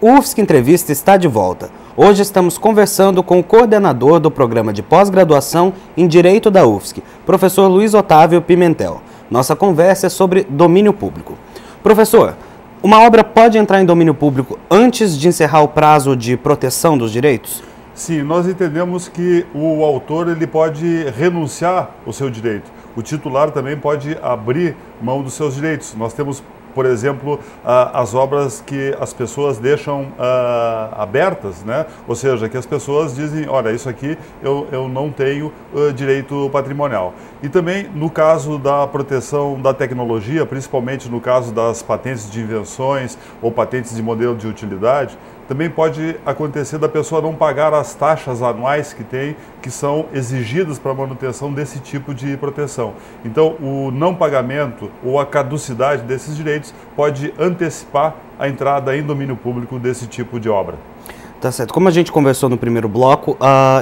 O UFSC Entrevista está de volta. Hoje estamos conversando com o coordenador do programa de pós-graduação em Direito da UFSC, professor Luiz Otávio Pimentel. Nossa conversa é sobre domínio público. Professor, uma obra pode entrar em domínio público antes de encerrar o prazo de proteção dos direitos? Sim, nós entendemos que o autor ele pode renunciar ao seu direito. O titular também pode abrir mão dos seus direitos. Nós temos, por exemplo, as obras que as pessoas deixam abertas, né? Ou seja, que as pessoas dizem, olha, isso aqui eu não tenho direito patrimonial. E também no caso da proteção da tecnologia, principalmente no caso das patentes de invenções ou patentes de modelo de utilidade, também pode acontecer da pessoa não pagar as taxas anuais que são exigidas para a manutenção desse tipo de proteção. Então, o não pagamento ou a caducidade desses direitos pode antecipar a entrada em domínio público desse tipo de obra. Tá certo. Como a gente conversou no primeiro bloco,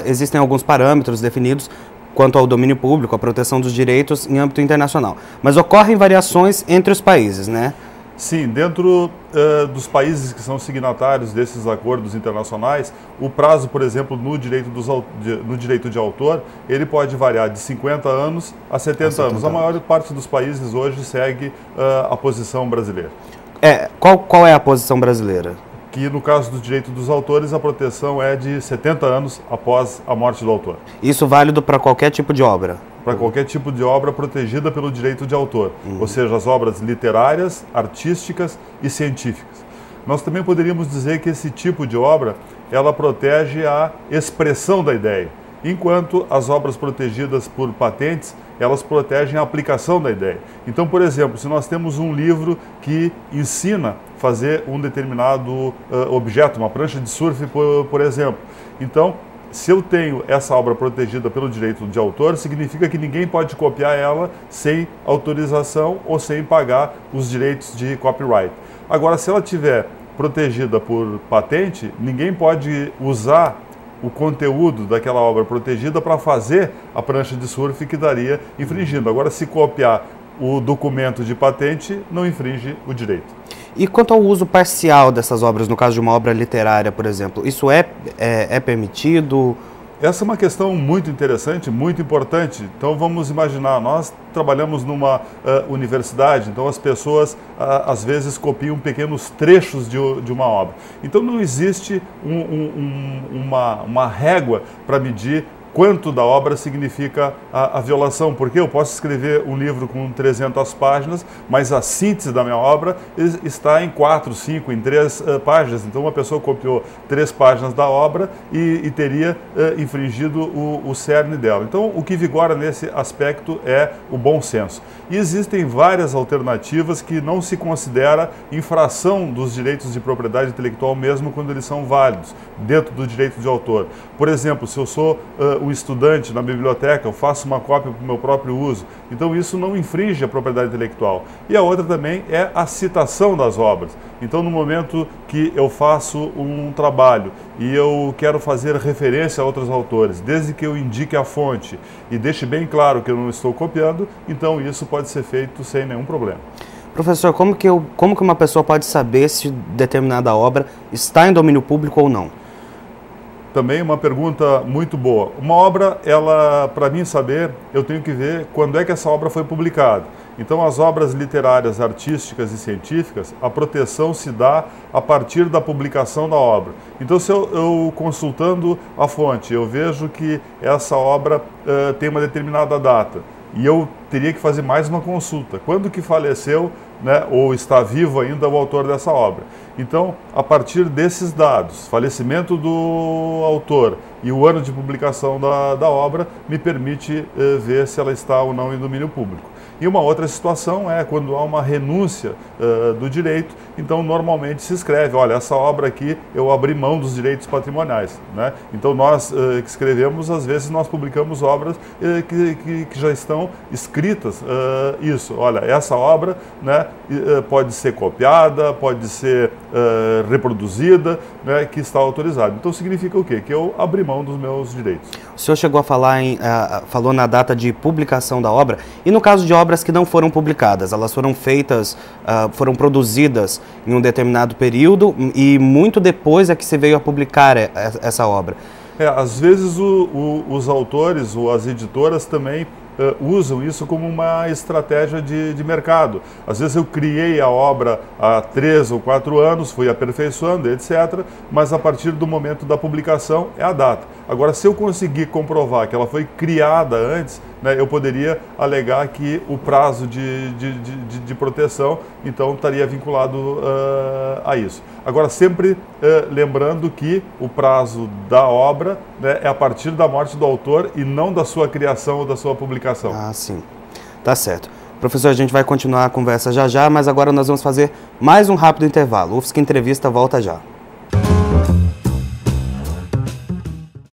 existem alguns parâmetros definidos quanto ao domínio público, a proteção dos direitos em âmbito internacional. Mas ocorrem variações entre os países, né? Sim, dentro dos países que são signatários desses acordos internacionais, o prazo, por exemplo, no direito de autor, ele pode variar de 50 anos a 70 anos. A maior parte dos países hoje segue a posição brasileira. Qual é a posição brasileira? Que no caso do direito dos autores, a proteção é de 70 anos após a morte do autor. Isso válido para qualquer tipo de obra? Para qualquer tipo de obra protegida pelo direito de autor, ou seja, as obras literárias, artísticas e científicas. Nós também poderíamos dizer que esse tipo de obra, ela protege a expressão da ideia, enquanto as obras protegidas por patentes, elas protegem a aplicação da ideia. Então, por exemplo, se nós temos um livro que ensina a fazer um determinado objeto, uma prancha de surf, por exemplo, então, se eu tenho essa obra protegida pelo direito de autor, significa que ninguém pode copiar ela sem autorização ou sem pagar os direitos de copyright. Agora, se ela estiver protegida por patente, ninguém pode usar o conteúdo daquela obra protegida para fazer a prancha de surf que daria infringindo. Agora, se copiar o documento de patente, não infringe o direito. E quanto ao uso parcial dessas obras, no caso de uma obra literária, por exemplo, isso é permitido? Essa é uma questão muito interessante, muito importante. Então vamos imaginar, nós trabalhamos numa universidade, então as pessoas às vezes copiam pequenos trechos de uma obra. Então não existe uma régua para medir quanto da obra significa a violação, porque eu posso escrever um livro com 300 páginas, mas a síntese da minha obra está em 4, 5, em 3 páginas. Então uma pessoa copiou 3 páginas da obra e teria infringido o cerne dela. Então o que vigora nesse aspecto é o bom senso. E existem várias alternativas que não se considera infração dos direitos de propriedade intelectual mesmo quando eles são válidos, dentro do direito de autor. Por exemplo, se eu sou um estudante na biblioteca, eu faço uma cópia para o meu próprio uso, então isso não infringe a propriedade intelectual. E a outra também é a citação das obras. Então no momento que eu faço um trabalho e eu quero fazer referência a outros autores, desde que eu indique a fonte e deixe bem claro que eu não estou copiando, então isso pode ser feito sem nenhum problema. Professor, como que uma pessoa pode saber se determinada obra está em domínio público ou não? Também uma pergunta muito boa. Uma obra, ela, para mim saber, eu tenho que ver quando é que essa obra foi publicada. Então, as obras literárias, artísticas e científicas, a proteção se dá a partir da publicação da obra. Então, se eu consultando a fonte, eu vejo que essa obra tem uma determinada data, e eu teria que fazer mais uma consulta. Quando que faleceu, né, ou está vivo ainda o autor dessa obra? Então, a partir desses dados, falecimento do autor e o ano de publicação da obra, me permite ver se ela está ou não em domínio público. E uma outra situação é quando há uma renúncia do direito, então normalmente se escreve, olha, essa obra aqui eu abri mão dos direitos patrimoniais, né? Então nós que escrevemos, às vezes nós publicamos obras que já estão escritas, isso, olha, essa obra, né, pode ser copiada, pode ser reproduzida, né, que está autorizado. Então significa o quê? Que eu abri mão dos meus direitos. O senhor chegou a falar falou na data de publicação da obra, e no caso de obras obras que não foram publicadas, elas foram feitas, foram produzidas em um determinado período e muito depois é que se veio a publicar essa obra. Às vezes os autores ou as editoras também usam isso como uma estratégia de mercado. Às vezes eu criei a obra há 3 ou 4 anos, fui aperfeiçoando, etc., mas a partir do momento da publicação é a data. Agora, se eu conseguir comprovar que ela foi criada antes, né, eu poderia alegar que o prazo de proteção, então, estaria vinculado a isso. Agora, sempre lembrando que o prazo da obra, né, é a partir da morte do autor e não da sua criação ou da sua publicação. Ah, sim. Tá certo. Professor, a gente vai continuar a conversa já já, mas agora nós vamos fazer mais um rápido intervalo. UFSC Entrevista volta já.